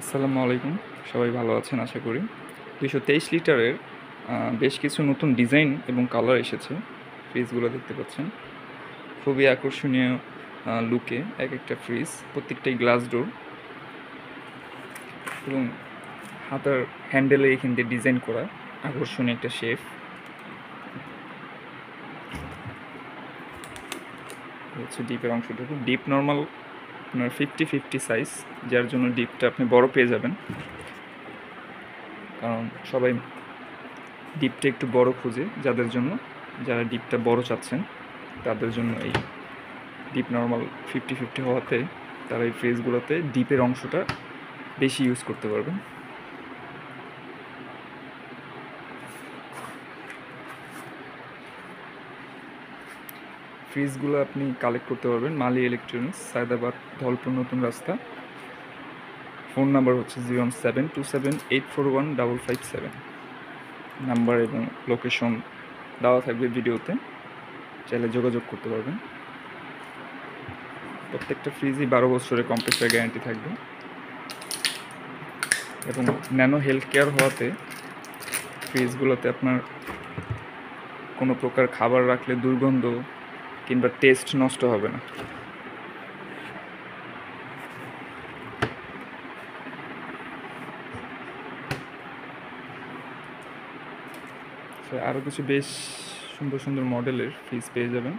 আসসালামু আলাইকুম। সবাই ভালো আছেন আশা করি। ২২৩ লিটারের বেশ কিছু নতুন ডিজাইন এবং কালার এসেছে। ফ্রিজগুলো দেখতে পাচ্ছেন। খুবই আকর্ষণীয় লুকে একেকটা ফ্রিজ। প্রত্যেকটাই গ্লাস ডোর এবং হাতার হ্যান্ডেলে এখান দিয়ে ডিজাইন করা আকর্ষণীয় একটা শেফ। হচ্ছে ডিপের অংশটুকু। ডিপ নরমাল আপনার 50-50 সাইজ, যার জন্য ডিপটা আপনি বড় পেয়ে যাবেন। কারণ সবাই ডিপটা একটু বড় খোঁজে, যারা ডিপটা বড় চাচ্ছেন তাদের জন্য এই ডিপ নর্মাল 50-50 হওয়াতে তারা এই ফ্রিজগুলোতে ডিপের অংশটা বেশি ইউজ করতে পারবেন। ফ্রিজগুলো আপনি কালেক্ট করতে পারবেন মালি ইলেকট্রনিক্স, সায়দাবাদ, ধলপুর নতুন রাস্তা। ফোন নাম্বার হচ্ছে 01727841557। নাম্বার এবং লোকেশন দেওয়া থাকবে ভিডিওতে, চাইলে যোগাযোগ করতে পারবেন। প্রত্যেকটা ফ্রিজই 12 বছরের কম্প্রেসার গ্যারান্টি থাকবে এবং ন্যানো হেলথ কেয়ার হওয়াতে ফ্রিজগুলোতে আপনার কোনো প্রকার খাবার রাখলে দুর্গন্ধ কিংবা টেস্ট নষ্ট হবে না। আরও কিছু বেশ সুন্দর সুন্দর মডেলের ফ্রিজ পেয়ে যাবেন।